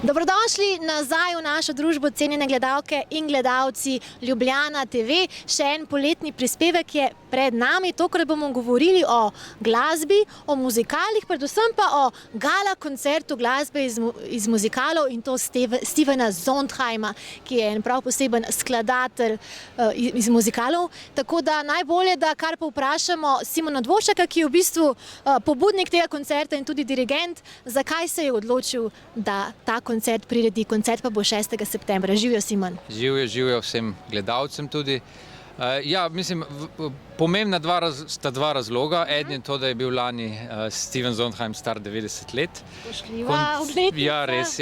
Dobrodošli nazaj v našo družbo, cenjene gledalke in gledalci Ljubljana TV. Še en poletni prispevek je pred nami. Tokrat bomo govorili o glasbi, o muzikalih, predvsem pa o gala koncertu glasbe iz muzikalov in to Stevena Sondheima, ki je en prav poseben skladatelj iz muzikalov. Tako da najbolje, da kar povprašamo Simona Dvoršaka, ki je v bistvu pobudnik tega koncerta in tudi dirigent, zakaj se je odločil, da ta koncert priredi. Koncert pa bo 6. septembra. Živijo, Simon. Živijo vsem gledalcem tudi. Ja, mislim, pomembna sta dva razloga. Eden je to, da je bil lani Steven Sondheim star 90 let. Pošljiva obletnica. Ja, res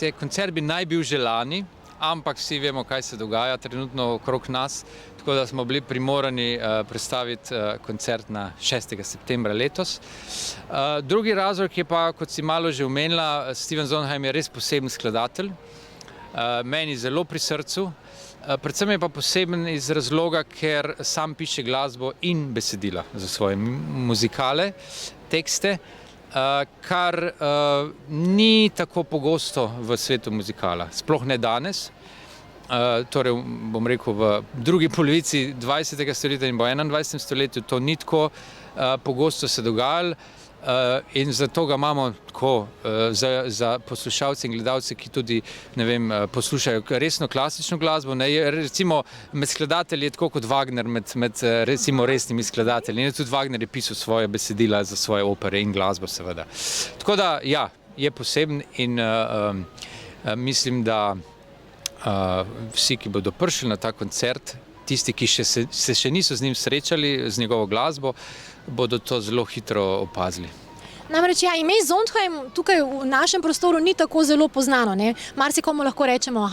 je. Koncert bi naj bil že lani, ampak vsi vemo, kaj se dogaja trenutno okrog nas, tako da smo bili primorani predstaviti koncert na 6. septembra letos. Drugi razlog je pa, kot si malo že omenila, Steven Sondheim je res poseben skladatelj, meni zelo pri srcu. Predvsem je pa poseben iz razloga, ker sam piše glasbo in besedila za svoje muzikale, tekste, kar ni tako pogosto v svetu muzikala, sploh ne danes. Torej, bom rekel, v drugi polovici 20. stoletja in v 21. stoletju to ni tako pogosto se dogajalo. In zato ga imamo tako za poslušalce in gledalce, ki tudi, ne vem, poslušajo resno klasično glasbo. Recimo med skladatelji je tako kot Wagner med recimo resnimi skladatelji. In tudi Wagner je pisal svoje besedila za svoje opere in glasbo seveda. Tako da, ja, je poseben in mislim, da vsi, ki bodo prišli na ta koncert, tisti, ki se še niso z njim srečali, z njegovo glasbo, bodo to zelo hitro opazili. Namreč, ja, ime Sondheim tukaj v našem prostoru ni tako zelo poznano, ne? Marsikomu lahko rečemo,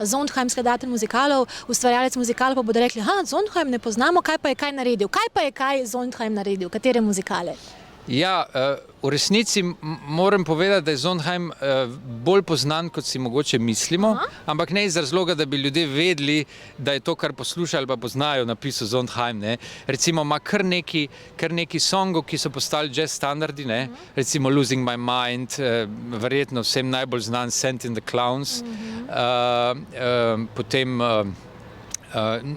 Sondheim, skladatelj muzikalov, ustvarjalec muzikalov, pa bodo rekli, Sondheim ne poznamo, kaj pa je kaj naredil? Kaj Sondheim naredil? Katere muzikale? Ja, v resnici moram povedati, da je Sondheim bolj poznan, kot si mogoče mislimo, ampak ne iz razloga, da bi ljudje vedeli, da je to, kar poslušajo ali pa poznajo, napisal Sondheim, ne. Recimo ima kar neki songov, ki so postali jazz standardi, ne. Recimo Losing My Mind, verjetno vsem najbolj znan Sent in the Clowns, potem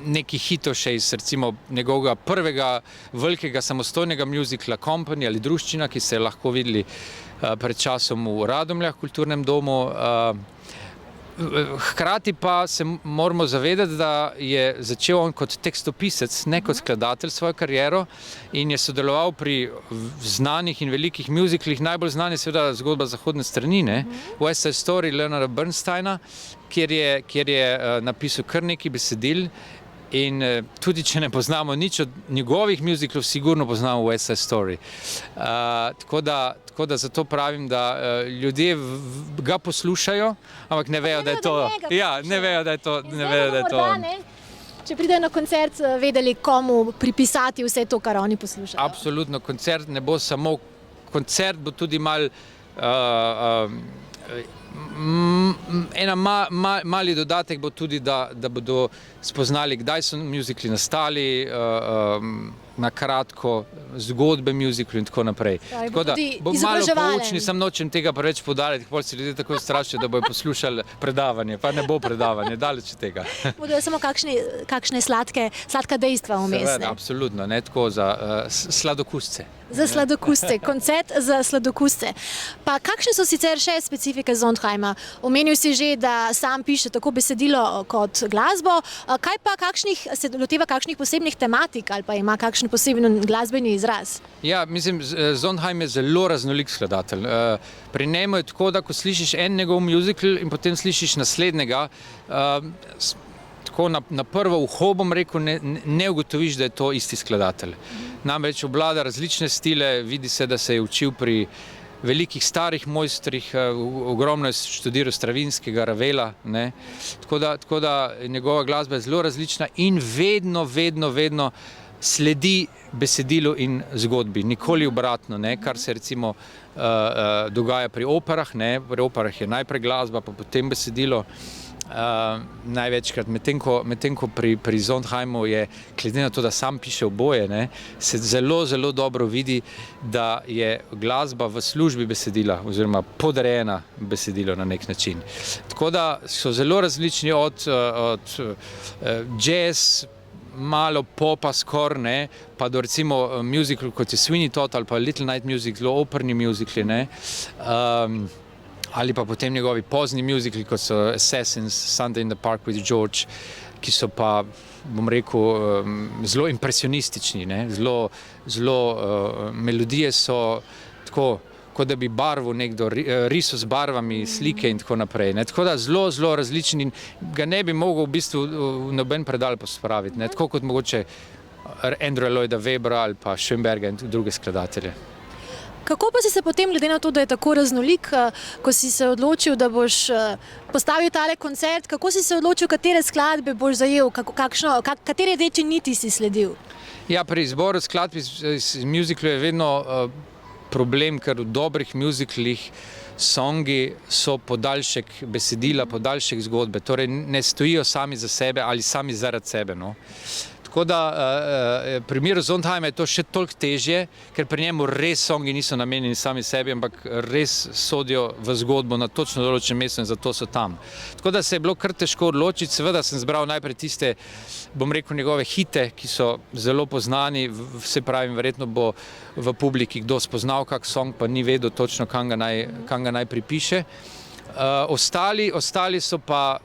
neki hitov še iz recimo njegovega prvega velikega samostojnega muzikla Company ali Druščina, ki se je lahko videli pred časom v Radomljah, kulturnem domu. Hkrati pa se moramo zavedati, da je začel on kot tekstopisec, ne kot skladatelj svojo kariero in je sodeloval pri znanih in velikih muziklih. Najbolj znan je seveda Zgodba zahodne strani, ne? West Side Story Leonarda Bernsteina, kjer je napisal kar nekaj besedil in tudi, če ne poznamo nič od njegovih muziklov, sigurno poznamo West Side Story. Tako da zato pravim, da ljudje ga poslušajo, ampak ne vejo, da je to. Ja, ne vejo, da je to. Če pridejo na koncert, vedeli, komu pripisati vse to, kar oni poslušajo. Absolutno, koncert ne bo samo koncert, bo tudi malo mali dodatek bo tudi, da bodo spoznali, kdaj so muzikli nastali, na kratko, zgodbe muziklov in tako naprej. Tako da bo malo poučni, sam nočem tega preveč poudariti, potem si ljudje tako strašijo, da bojo poslušali predavanje, pa ne bo predavanje, daleč od tega. Bodo samo kakšne sladka dejstva vmes. Seveda, absolutno, ne tako za sladokusce. Za sladokusce, koncert za sladokusce. Pa kakšne so sicer še specifike Sondheima? Omenil si že, da sam piše tako besedilo kot glasbo. Kaj pa se loteva kakšnih posebnih tematik ali pa ima kakšen poseben glasbeni izraz? Ja, mislim, Sondheim je zelo raznolik skladatelj. Pri njemu je tako, da ko slišiš en njegov muzikl in potem slišiš naslednjega, tako na prvo uho, bom rekel, ne ugotoviš, da je to isti skladatelj. Namreč obvlada različne stile, vidi se, da se je učil pri velikih starih mojstrih, ogromno je študiral Stravinskega, Ravela, ne. Tako da njegova glasba je zelo različna in vedno sledi besedilu in zgodbi, nikoli obratno, ne, kar se recimo dogaja pri operah, ne. Pri operah je najprej glasba, pa potem besedilo. največkrat, medtem ko pri Sondheimu je, glede na to, da sam piše oboje, ne, se zelo, zelo dobro vidi, da je glasba v službi besedila oziroma podrejena besedilo na nek način. Tako da so zelo različni od jazz, malo popa skoraj, ne, pa do recimo musical, kot je Sweeney Todd ali pa Little Night Musical, operni musicali, ne, ali pa potem njegovi pozni musicali, kot so Assassins, Sunday in the Park with George, ki so pa, bom rekel, zelo impresionistični, ne, zelo melodije so tako, kot da bi barvo nekdo risal z barvami, slike in tako naprej. Ne. Tako da zelo, zelo različni in ga ne bi mogel v bistvu v noben predal pospraviti, ne. Tako kot mogoče Andrew Lloyda Webbera ali pa Schoenberga in druge skladatelje. Kako pa si se potem, glede na to, da je tako raznolik, ko si se odločil, da boš postavil tale koncert, kako si se odločil, katere skladbe boš zajel, katere večje niti si sledil? Ja, pri izboru skladb iz musicalov je vedno problem, ker v dobrih musicalih songi so podaljšek besedila, podaljšek zgodbe, torej ne stojijo sami za sebe ali sami zaradi sebe, no. Tako da v primeru Sondheima je to še toliko težje, ker pri njemu res songi niso namenjeni sami sebi, ampak res sodijo v zgodbo na točno določenem mestu in zato so tam. Tako da se je bilo kar težko odločiti, seveda sem zbral najprej tiste, bom rekel, njegove hite, ki so zelo poznani, se pravim, verjetno bo v publiki kdo spoznal kak song, pa ni vedel točno, kam ga naj pripiše. Ostali so pa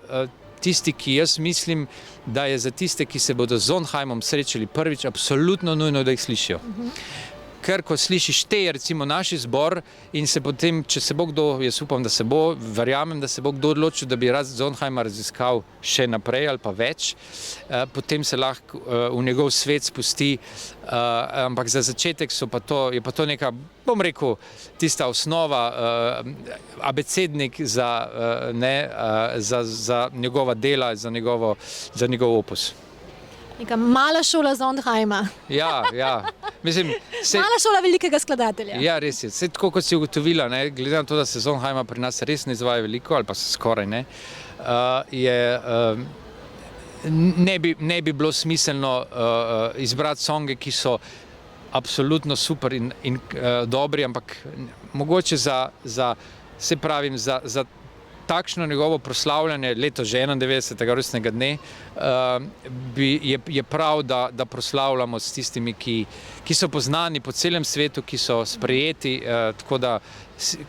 tisti, ki jaz mislim, da je za tiste, ki se bodo z Sondheimom srečali prvič, absolutno nujno, da jih slišijo. Ker ko slišiš te, recimo naš izbor in se potem, če se bo kdo, jaz upam, da se bo, verjamem, da se bo kdo odločil, da bi Sondheima raziskal še naprej ali pa več, potem se lahko v njegov svet spusti, ampak za začetek je pa to neka, bom rekel, tista osnova, abecednik za njegova dela, za njegov opus. Neka mala šola Sondheima. Ja. Mislim, mala šola velikega skladatelja. Ja, res je. Vse tako, kot si ugotovila, ne, glede na to, da se Sondheima pri nas res ne izvaja veliko, ali pa se skoraj ne, ne bi bilo smiselno izbrati songe, ki so absolutno super in dobri, ampak mogoče za takšno njegovo proslavljanje leto že 91. rojstnega dne je prav, da proslavljamo s tistimi, ki so poznani po celem svetu, ki so sprejeti, tako da,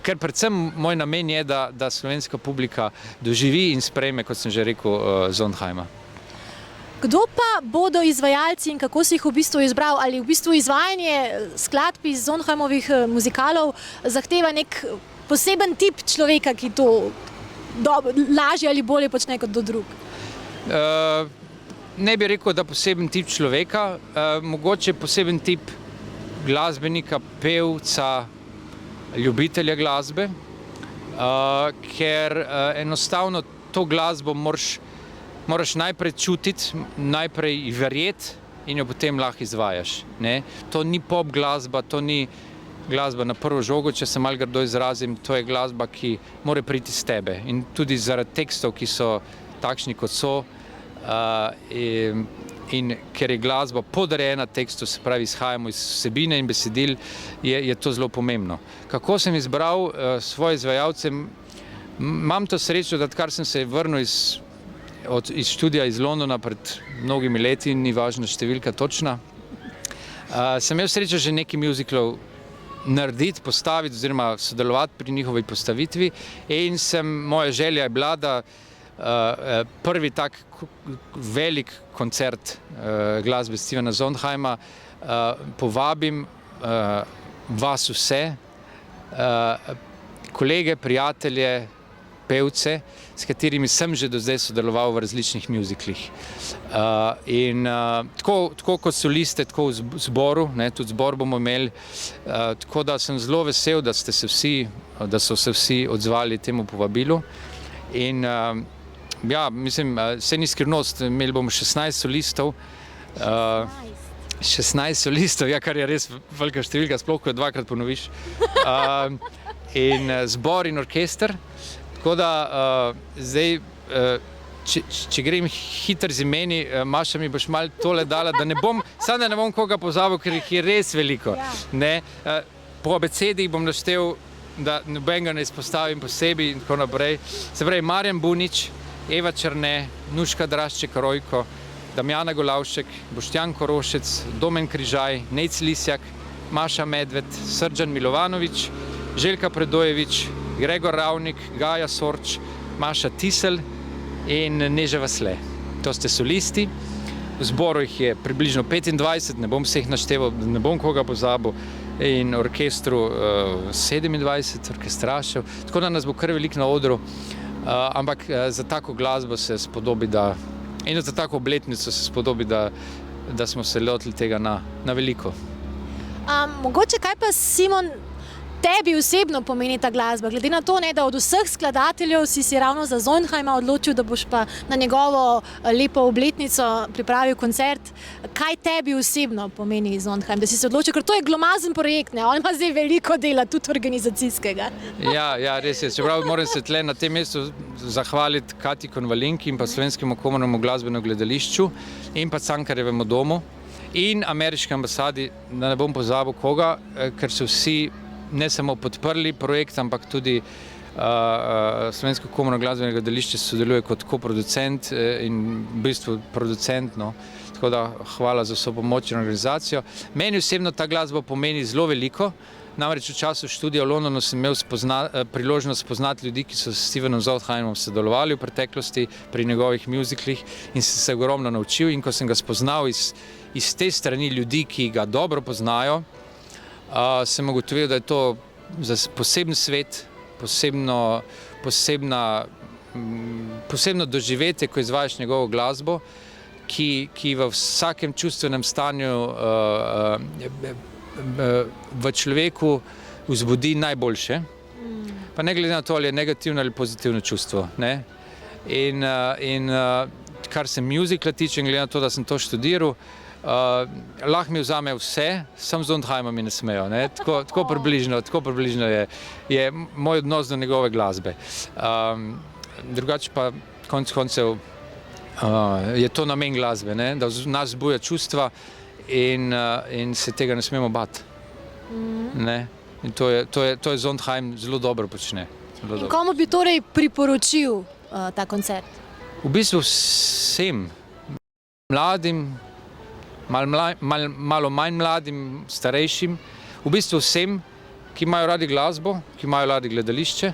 ker predvsem moj namen je, da slovenska publika doživi in sprejme, kot sem že rekel, Sondheima. Kdo pa bodo izvajalci in kako si jih v bistvu izbral? Ali v bistvu izvajanje skladb iz Sondheimovih muzikalov zahteva nek poseben tip človeka, ki to lažje ali bolje počne kot do drug? Ne bi rekel, da poseben tip človeka, mogoče poseben tip glasbenika, pevca, ljubitelja glasbe, ker enostavno to glasbo moraš najprej čutiti, najprej verjeti in jo potem lahko izvajaš, ne? To ni pop glasba, to ni glasba na prvo žogo, če se malo grdo izrazim, to je glasba, ki mora priti z tebe in tudi zaradi tekstov, ki so takšni, kot so, in ker je glasba podrejena tekstu, se pravi, izhajamo iz vsebine in besedil, je to zelo pomembno. Kako sem izbral svoje izvajalce? Imam to srečo, da kar sem se vrnil iz študija iz Londona pred mnogimi leti, ni važna številka točna, sem imel srečo že nekaj musicalov narediti, postaviti oziroma sodelovati pri njihovi postavitvi in moja želja je bila, da prvi tak velik koncert glasbe Stephena Sondheima povabim vas vse, kolege, prijatelje, pevce, s katerimi sem že do zdaj sodeloval v različnih musicalih. In tako kot soliste, tako v zboru, tudi zbor bomo imeli, tako da sem zelo vesel, da so se vsi odzvali temu povabilu. In ja, mislim, saj ni skrivnost, imeli bomo 16 solistov, 16 solistov, ja, kar je res velika številka, sploh ko jo dvakrat ponoviš, in zbor in orkester. Tako da zdaj če grem hitro z imeni, Maša mi boš malo tole dala, da ne bom koga pozabil, ker jih je res veliko. Ne? Po abecedi bom naštel, da nobenega ne izpostavim posebej in tako naprej. Se pravi, Marjan Bunič, Eva Černe, Nuška Drašček-Rojko, Damjana Golavšek, Boštjan Korošec, Domen Križaj, Nejc Lisjak, Maša Medved, Srđan Milovanović, Željka Predojević, Gregor Ravnik, Gaja Sorč, Maša Tisel in Neža Vasle. To ste solisti. V zboru jih je približno 25, ne bom vseh našteval, ne bom koga pozabil, in orkestru 27 orkestrašev, tako da nas bo kar veliko na odru, ampak za tako glasbo se spodobi, in za tako obletnico se spodobi, da smo se lotili tega na veliko. Mogoče kaj pa, Simon, tebi osebno pomeni ta glasba, glede na to, da od vseh skladateljev si ravno za Sondheima odločil, da boš pa na njegovo lepo obletnico pripravil koncert. Kaj tebi osebno pomeni Sondheim, da si se odločil, ker to je glomazen projekt, ne? On ima zdaj veliko dela, tudi organizacijskega. Ja, res je. Čeprav moram se tle na tem mestu zahvaliti Katji Konvalinki in pa Slovenskemu komornemu glasbenemu gledališču in pa Cankarjevemu domu in ameriški ambasadi, da ne bom pozabil koga, ker so vsi ne samo podprli projekt, ampak tudi Slovensko komorno glasbeno gledališče sodeluje kot koproducent in v bistvu producent, no. Tako da hvala za vso pomoč in organizacijo. Meni osebno ta glasba pomeni zelo veliko, namreč v času študija v Londonu sem imel priložnost spoznati ljudi, ki so s Stevenom Sondheimom sodelovali v preteklosti pri njegovih muziklih in sem se ogromno naučil, in ko sem ga spoznal iz te strani ljudi, ki ga dobro poznajo, sem ugotovil, da je to za poseben svet, posebno doživetje, ko izvajaš njegovo glasbo, ki v vsakem čustvenem stanju v človeku vzbudi najboljše, pa ne glede na to, ali je negativno ali pozitivno čustvo. Ne? In kar se muzikla tiče, glede na to, da sem to študiral, lahko mi vzame vse, sam Sondheima mi ne smejo. Ne? Tako približno je moj odnos do njegove glasbe. Drugače pa konec koncev je to namen glasbe, ne? Da v nas zbuja čustva in se tega ne smemo bati. Ne? In to je Sondheim zelo dobro počne. In komu bi torej priporočil ta koncert? V bistvu vsem mladim, malo manj mladim, starejšim, v bistvu vsem, ki imajo radi glasbo, ki imajo radi gledališče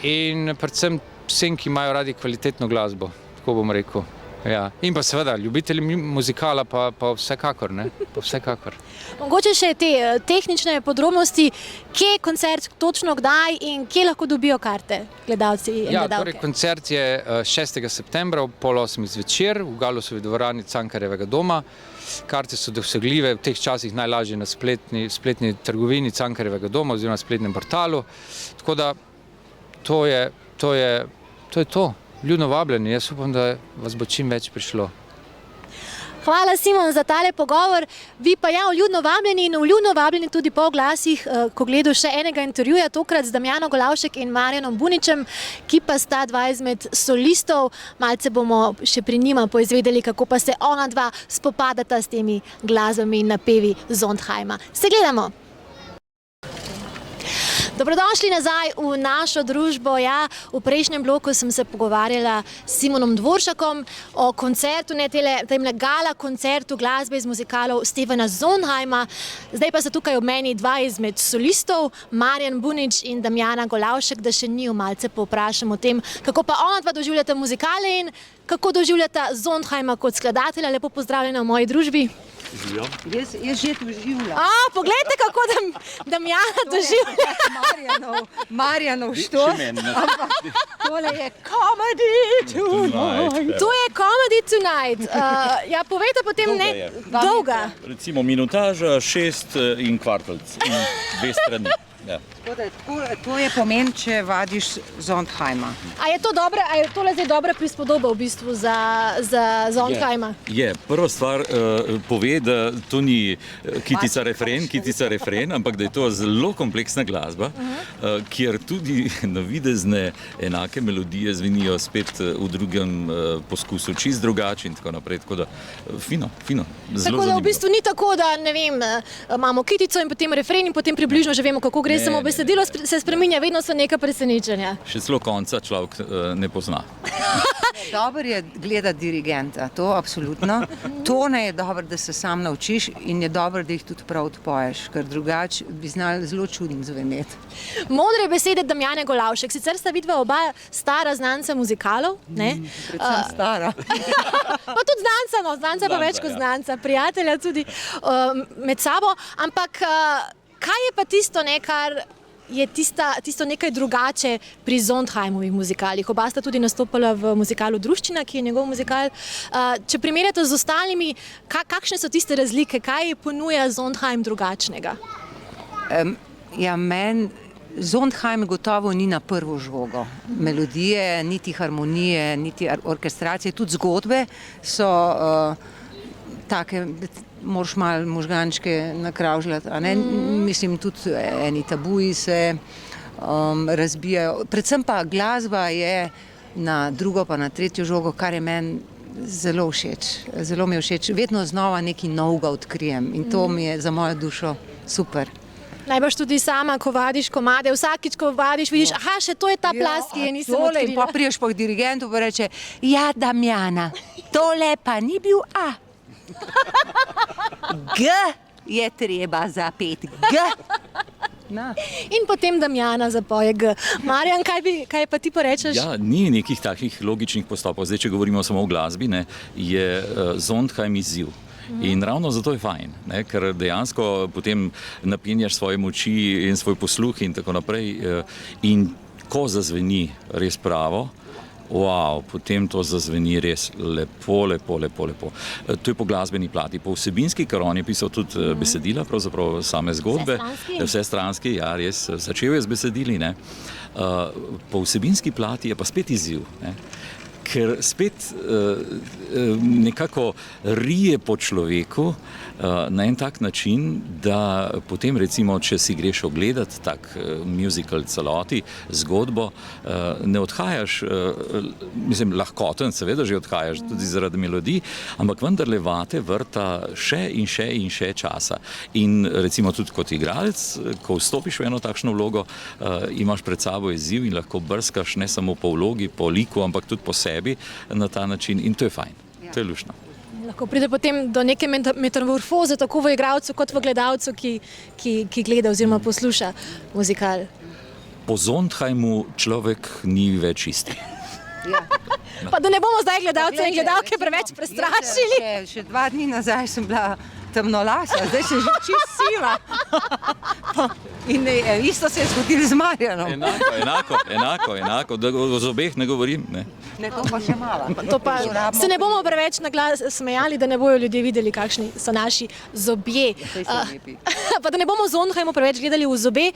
in predvsem vsem, ki imajo radi kvalitetno glasbo, tako bom rekel. Ja. In pa seveda, ljubitelji muzikala pa vsekakor, ne? Pa vsekakor. Mogoče še te tehnične podrobnosti, kje je koncert, točno kdaj in kje lahko dobijo karte gledalci in gledalke? Ja, torej koncert je 6. septembra ob 7:30 zvečer v Galusovi dvorani Cankarjevega doma. Karte so dosegljive, v teh časih najlažje na spletni trgovini Cankarjevega doma oziroma spletnem portalu. Tako da to je to. Vljudno vabljeni, jaz upam, da vas bo čim več prišlo. Hvala, Simon, za tale pogovor. Vi pa vljudno vabljeni in vljudno vabljeni tudi po oglasih, ko gledal še enega intervjuja, tokrat z Damjano Golavšek in Marjanom Buničem, ki pa sta dva izmed solistov. Malce bomo še pri njima poizvedeli, kako pa se ona dva spopadata s temi glasbami in napevi Sondheima. Se gledamo! Dobrodošli nazaj v našo družbo. Ja, v prejšnjem bloku sem se pogovarjala s Simonom Dvoršakom o koncertu, tem gala koncertu glasbe iz muzikalov Stevena Sondheima. Zdaj pa so tukaj ob meni dva izmed solistov, Marjan Bunič in Damjana Golavšek, da še njiju malce povprašam o tem, kako pa ona dva doživljata muzikale in kako doživljata Sondheima kot skladatelja. Lepo pozdravljena v moji družbi. Jaz že doživljam. Poglejte, kako Damjana doživlja. Marjanov štor. Tole je Comedy Tonight. To je Comedy Tonight. Ja, povejte potem dolga. Recimo minutaža 6 in kvartalc in 2 strani. Ja. To je pomen, če vadiš Sondheima. A je tole zdaj dobra prispodoba v bistvu za Sondheima? Je. Prva stvar pove, da to ni kitica refren, ampak da je to zelo kompleksna glasba, kjer tudi navidezne enake melodije zvenijo spet v drugem poskusu čist drugače in tako naprej. Tako da fino, zelo zanimivo. Tako da v bistvu ni tako, da ne vem, imamo kitico in potem refren in potem približno že vemo, kako gre, samo besedilo se spreminja, vedno so neka presenečenja. Še celo konca človek ne pozna. Dobro je gledati dirigenta, to absolutno. Tone je dobro, da se sam naučiš in je dobro, da jih tudi prav odpoješ, ker drugače bi znali zelo čudno zveneti. Modre besede Damjane Golavšek. Sicer sta vidva oba stara znanca muzikalov, ne? Predvsem stara. Pa tudi znanca pa več kot znanca, prijatelja tudi med sabo. Ampak kaj je pa tisto, kar je tisto nekaj drugače pri Sondheimovih muzikalih? Oba sta tudi nastopala v muzikalu Druščina, ki je njegov muzikal. Če primerjate z ostalimi, kakšne so tiste razlike? Kaj ponuja Sondheim drugačnega? Meni Sondheim gotovo ni na prvo žogo. Melodije, niti harmonije, niti orkestracije, tudi zgodbe so take, moraš malo možgančke nakravžljati, a ne? Mislim, tudi eni tabuji se razbijajo. Predvsem pa glasba je na drugo pa na tretjo žogo, kar je meni zelo všeč. Zelo mi je všeč. Vedno znova nekaj novega odkrijem in to mi je za mojo dušo super. Najbrž tudi sama, ko vadiš komade, vsakič, ko vadiš, vidiš, aha, še to je ta plast, ki je nisem odkrila. In pa priješ pa k dirigentu pa reče, ja, Damjana, tole pa ni bil A. G je treba zapeti. G. In potem Damjana zapoje G. Marjan, kaj pa ti porečeš? Ja, ni nekih takih logičnih postopov. Zdaj, če govorimo samo o glasbi, je Sondheim izziv. In ravno zato je fajn, ker dejansko potem napenjaš svoje moči in svoj posluh in tako naprej. In ko zazveni res pravo, potem to zazveni res lepo. To je po glasbeni plati. Po vsebinski, ker on je pisal tudi besedila, pravzaprav same zgodbe. Vsestranski, ja, res. Začel je z besedili. Po vsebinski plati je pa spet izziv. Ker spet nekako rije po človeku na en tak način, da potem recimo, če si greš ogledati tak musical celoti, zgodbo, ne odhajaš, mislim, lahkoten, seveda že odhajaš tudi zaradi melodij, ampak vendarle vate vrta še časa. In recimo tudi kot igralec, ko vstopiš v eno takšno vlogo, imaš pred sabo izziv in lahko brskaš ne samo po vlogi, po liku, ampak tudi po sebi na ta način in to je fajn, to je luštno. Lahko pride potem do neke metamorfoze tako v igralcu kot v gledalcu, ki gleda oziroma posluša muzikal. Po Sondheimu človek ni več isti. Pa da ne bomo zdaj gledalce in gledalke preveč prestrašili. Še 2 dni nazaj sem bila temnolasa, zdaj sem že čist siva. In isto se je zgodilo z Marjanom. Enako, da o zobeh ne govorim. Ne, to pa še malo. Se ne bomo preveč na glas smejali, da ne bojo ljudje videli, kakšni so naši zobje. Pa da ne bomo Sondheimu preveč gledali v zobe.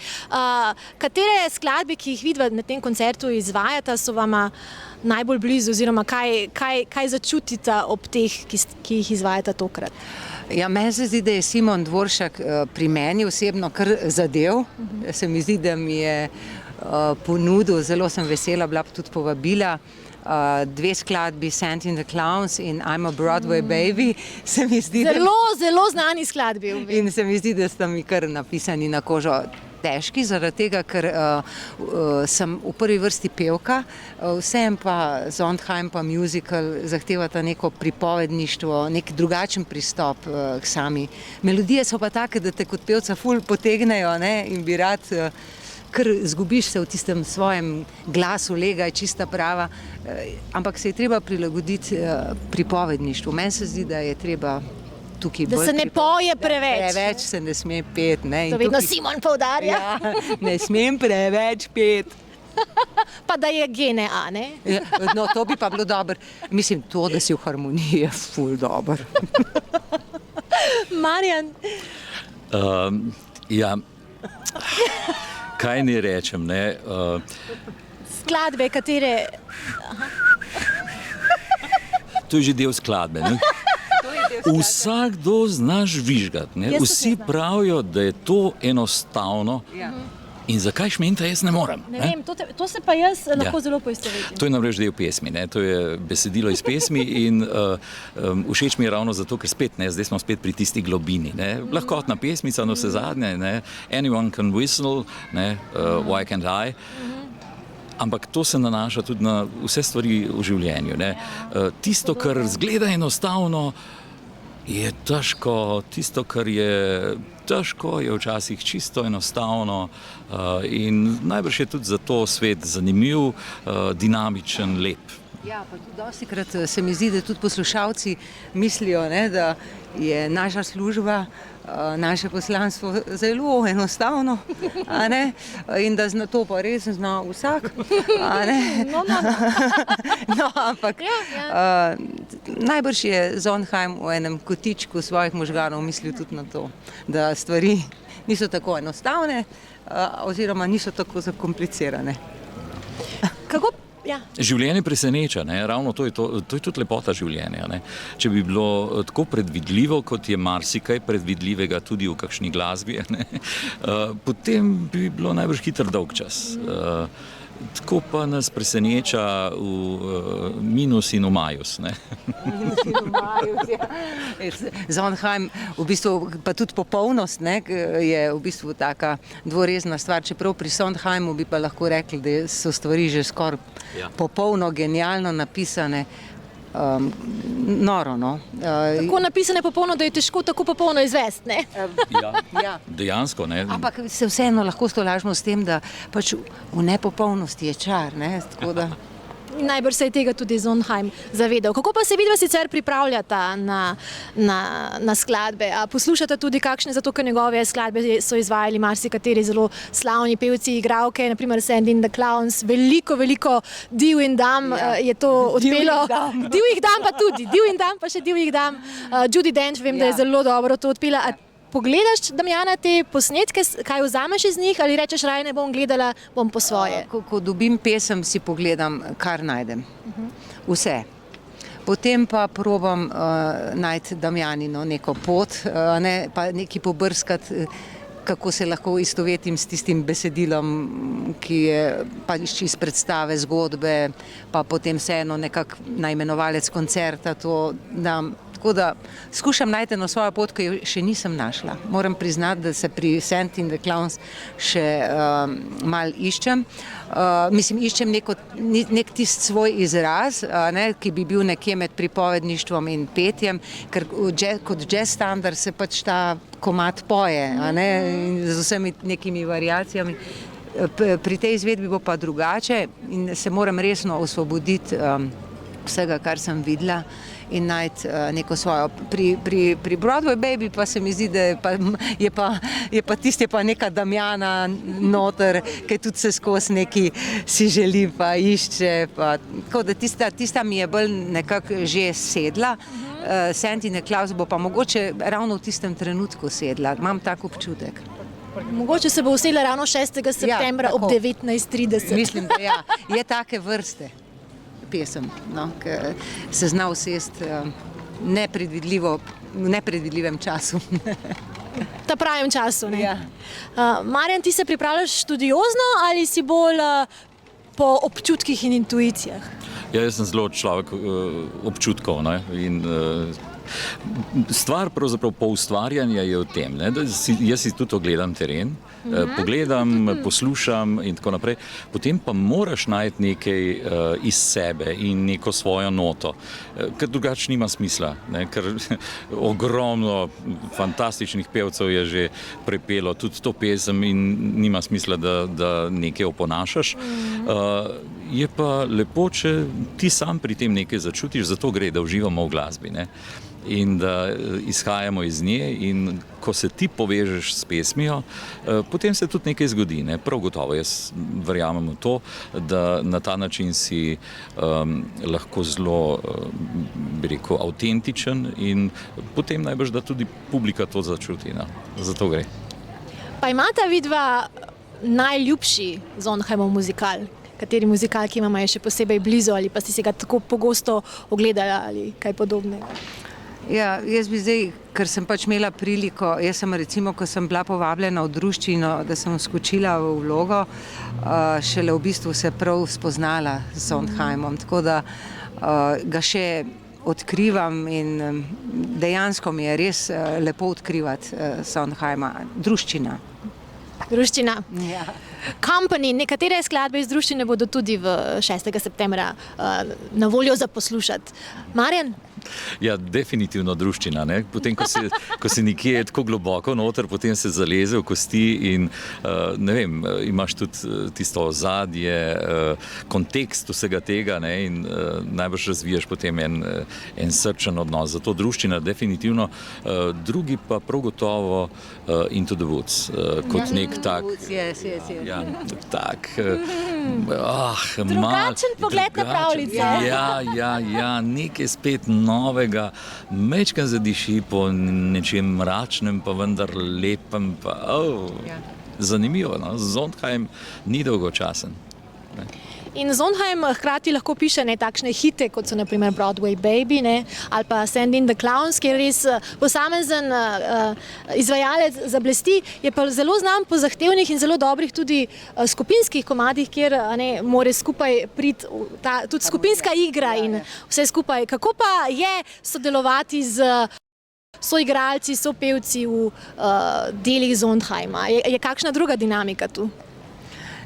Katere skladbe, ki jih vidva na tem koncertu izvajata, so vama najbolj blizu, oziroma kaj začutita ob teh, ki jih izvajata tokrat? Ja, meni se zdi, da je Simon Dvoršak pri meni osebno kar zadev. Se mi zdi, da mi je ponudil, zelo sem vesela, bila pa tudi povabila, 2 skladbi, Santa and the Clowns in I'm a Broadway Baby. Se mi zdi, zelo znani skladbi. In se mi zdi, da sta mi kar napisani na kožo. Težki, zaradi tega, ker sem v prvi vrsti pevka, vsem pa Sondheim pa musical zahtevata neko pripovedništvo, nek drugačen pristop k sami. Melodije so pa take, da te kot pevca ful potegnejo, in bi rad, ker zgubiš se v tistem svojem glasu, lega je čista prava, ampak se je treba prilagoditi pripovedništvu. Meni se zdi, da je treba da se ne poje preveč. Preveč se ne sme peti. To vedno Simon poudarja. Ja, ne smem preveč peti. Pa da je GNA, ne? No, to bi pa bilo dobro. Mislim, to, da si v harmoniji, je ful dobro. Marjan? Ja, kaj ne rečem, ne? Skladbe, katere... To je že del skladbe. Ne? Vsakdo zna žvižgati. Ne? Jaz Vsi tudi ne znam. pravijo, da je to enostavno. Ja. In zakaj šmenta jaz ne morem? Ne vem, to se pa jaz lahko Ja. zelo poistovetim. To je namreč del pesmi, ne? To je besedilo iz pesmi in všeč mi je ravno zato, ker spet, ne, zdaj smo spet pri tisti globini. Ne? Lahkotna pesmica, no vse zadnje, ne? Anyone can whistle, ne? Why can't I? Ampak to se nanaša tudi na vse stvari v življenju. Ne? Tisto, kar zgleda enostavno, je težko, tisto, kar je težko, je včasih čisto enostavno in najbrž je tudi zato svet zanimiv, dinamičen, lep. Ja, pa tudi dostikrat se mi zdi, da tudi poslušalci mislijo, ne, da je naša služba, naše poslanstvo zelo enostavno, a ne, in da zna to pa res zna vsak, a ne. No, ampak najbrž je Sondheim v enem kotičku svojih možganov mislil tudi na to, da stvari niso tako enostavne oziroma niso tako zakomplicirane. Kako? Ja. Življenje preseneča, ne? Ravno to je tudi lepota življenja. Ne? Če bi bilo tako predvidljivo, kot je marsikaj predvidljivega tudi v kakšni glasbi, ne? Potem bi bilo najbrž hiter dolg čas. Tako pa nas preseneča v minus in v majus. Ne? Sondheim, v bistvu pa tudi popolnost, ne, je v bistvu taka dvorezna stvar, čeprav pri Sondheimu bi pa lahko rekli, da so stvari že skoraj popolno, genialno napisane. Noro, no. Tako napisane popolno, da je težko tako popolno izvesti, ne? Ja. Dejansko, ne? Ampak se vseeno lahko stolažimo s tem, da pač v nepopolnosti je čar, ne, tako da... Najbrž se je tega tudi Sondheim zavedal. Kako pa se vidva sicer pripravljata na skladbe? A poslušata tudi kakšne, zato ker njegove skladbe so izvajali marsikateri zelo slavni pevci, igralke, naprimer Sandy and the Clowns, veliko Div in Dam je to odpelo. Divjih dam pa tudi, Div in Dam pa še Divjih dam. Judi Dench, vem, da je zelo dobro to odpela. A pogledaš, Damjana, te posnetke, kaj vzameš iz njih ali rečeš, raje ne bom gledala, bom po svoje? Ko dobim pesem, si pogledam, kar najdem. Vse. Potem pa probam najti Damjanino neko pot, pa nekaj pobrskati, kako se lahko istovetim s tistim besedilom, ki je pač iz predstave, zgodbe, pa potem vseeno nekak najmenovalec koncerta to dam. Tako da skušam najti eno svojo pot, ki jo še nisem našla. Moram priznati, da se pri Sandy and the Clowns še malo iščem. Iščem nek tist svoj izraz, ki bi bil nekje med pripovedništvom in petjem, ker kot jazz standard se pač ta komad poje, z vsemi nekimi variacijami. Pri tej izvedbi bo pa drugače in se moram resno osvoboditi vsega, kar sem videla in najti neko svojo. Pri Broadway Baby pa se mi zdi, da je pa tisti pa neka Damjana noter, ki tudi se skozi neki si želi pa išče. Tako da tista mi je bolj nekako že sedla. Sandy and the Clowns bo pa mogoče ravno v tistem trenutku sedla. Imam tak občutek. Mogoče se bo usedla ravno 6. septembra ob 19:30. Mislim, da ja. Je take vrste pesem, no, ki se zna usesti v nepredvidljivem času. Ta pravem času, ne? Ja. Marjan, ti se pripravljaš študiozno ali si bolj po občutkih in intuicijah? Ja, jaz sem zelo človek občutkov, ne? In stvar pravzaprav poustvarjanja je v tem, ne? Da jaz si tudi ogledam teren, pogledam, poslušam in tako naprej, potem pa moraš najti nekaj iz sebe in neko svojo noto, ker drugače nima smisla, ne? Ker ogromno fantastičnih pevcev je že prepelo tudi to pesem in nima smisla, da nekaj oponašaš. Je pa lepo, če ti sam pri tem nekaj začutiš, zato gre, da uživamo v glasbi, ne? In da izhajamo iz nje in ko se ti povežeš s pesmijo, potem se tudi nekaj zgodi, ne? Prav gotovo, jaz verjamem v to, da na ta način si lahko zelo, bi rekel, avtentičen in potem najbrž, da tudi publika to začuti, no? Zato gre. Pa imata vidva najljubši Sondheimov muzikal? Kateri muzikal, ki vam je še posebej blizu ali pa ste si ga tako pogosto ogledali ali kaj podobnega? Ja, jaz bi zdaj, ker sem pač imela priliko, jaz sem recimo, ko sem bila povabljena v druščino, da sem skočila v vlogo, šele v bistvu se prav spoznala s Sondheimom, tako da ga še odkrivam in dejansko mi je res lepo odkrivati Sondheima. Druščina. Druščina. Ja. Company, nekatere skladbe iz druščine bodo tudi v 6. septembra na voljo za poslušati. Marjan? Ja, definitivno druščina. Ne? Potem, ko si nekje tako globoko noter, potem se zaleze v kosti in ne vem, imaš tudi tisto ozadje, kontekst vsega tega, ne? In najbrž razvijaš potem en srčen odnos. Zato druščina definitivno, drugi pa prav gotovo Into the Woods, kot nek tak... Ja, tak, drugačen pogled na pravljice. Ja, nekaj spet novega, mečkam zadiši po nečem mračnem, pa vendar lepem, pa zanimivo, no? Sondheim ni dolgočasen. Ne? In Sondheim hkrati lahko piše takšne hite, kot so naprimer Broadway Baby, ali pa Send in the Clowns, kjer res posamezen izvajalec zablesti, je pa zelo znan po zahtevnih in zelo dobrih tudi skupinskih komadih, kjer more skupaj priti tudi skupinska igra in vse skupaj. Kako pa je sodelovati z soigralci, sopevci v delih Sondheima? Je kakšna druga dinamika tu?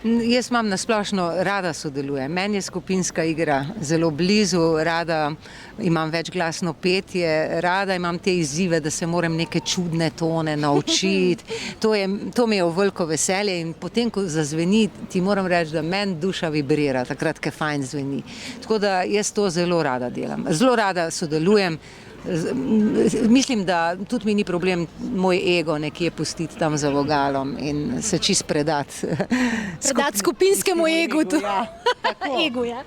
Jaz imam nasplošno rada sodelujem. Meni je skupinska igra zelo blizu, rada imam večglasno petje, rada imam te izzive, da se moram neke čudne tone naučiti. To mi je v veliko veselje in potem, ko zazveni, ti moram reči, da meni duša vibrira, takrat, ko fajn zveni. Tako da jaz to zelo rada delam. Zelo rada sodelujem. Mislim, da tudi mi ni problem moj ego nekje pustiti tam za vogalom in se čist predati. Predati skupinskemu egu. Egu, ja.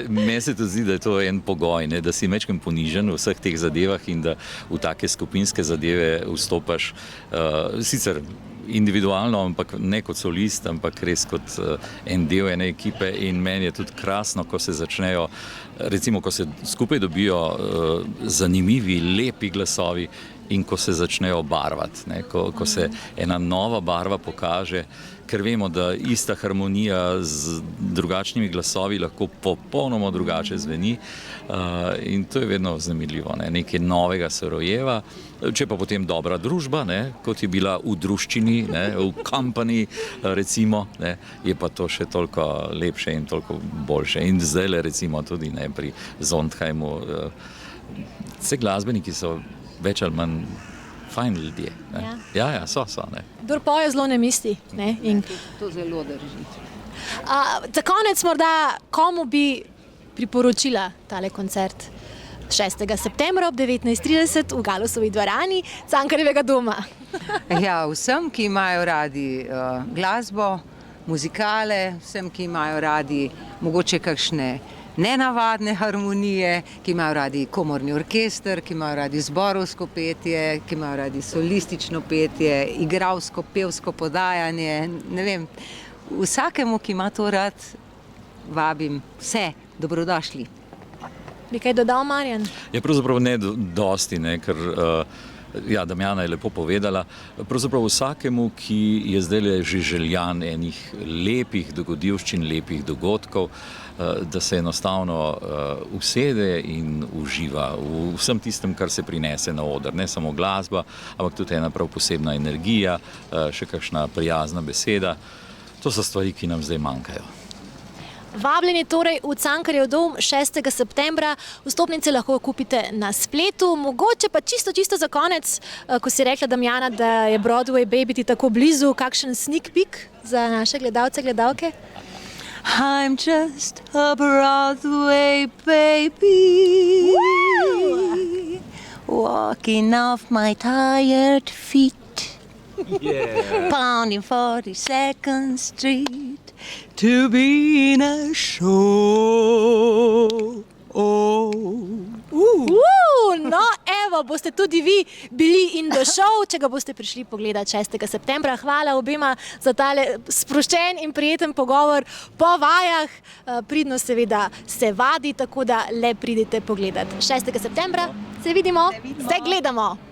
Meni se to zdi, da je to en pogoj, ne, da si mečkem ponižen v vseh teh zadevah in da v take skupinske zadeve vstopaš sicer individualno, ampak ne kot solist, ampak res kot en del ene ekipe in meni je tudi krasno, ko se začnejo, recimo, ko se skupaj dobijo zanimivi, lepi glasovi in ko se začnejo barvati, ne, ko se ena nova barva pokaže, ker vemo, da ista harmonija z drugačnimi glasovi lahko popolnoma drugače zveni in to je vedno vznemirljivo, ne, nekaj novega se rojeva. Če pa potem dobra družba, ne, kot je bila v druščini, ne, v company, recimo, ne, je pa to še toliko lepše in toliko boljše. In zdajle recimo tudi ne, pri Sondheimu, vse glasbeniki so več ali manj fajn ljudje. Ne. Ja, so. Ne. Kdor poje, zelo ne misli. Ne? In... To zelo drži. Za konec morda, komu bi priporočila tale koncert? 6. septembra ob 19:30 v Galusovi dvorani Cankarjevega doma. Ja, vsem, ki imajo radi glasbo, muzikale, vsem, ki imajo radi mogoče kakšne nenavadne harmonije, ki imajo radi komorni orkester, ki imajo radi zborovsko petje, ki imajo radi solistično petje, igralsko, pevsko podajanje, ne vem, vsakemu, ki ima to rad, vabim vse, dobrodošli. Bi kaj dodal, Marjan? Ja, pravzaprav ne dosti, ne, ker Damjana je lepo povedala, pravzaprav vsakemu, ki je zdaj že željan enih lepih dogodivščin, lepih dogodkov, da se enostavno usede in uživa v vsem tistem, kar se prinese na oder. Ne samo glasba, ampak tudi ena prav posebna energija, še kakšna prijazna beseda. To so stvari, ki nam zdaj manjkajo. Vabljeni torej v Cankarjev dom 6. septembra. Vstopnice lahko kupite na spletu. Mogoče pa čisto za konec, ko si rekla, Damjana, da je Broadway Baby ti tako blizu, kakšen sneak peek za naše gledalce, gledalke? I'm just a Broadway baby, walking off my tired feet, pounding 42nd Street. To be in a show. No, evo, gotovo boste tudi vi bili in došel, če ga boste prišli pogledati 6. septembra. Hvala obema za tale sproščen in prijeten pogovor po vajah. Pridno seveda se vadi, tako da le pridite pogledati. 6. septembra se vidimo, se gledamo.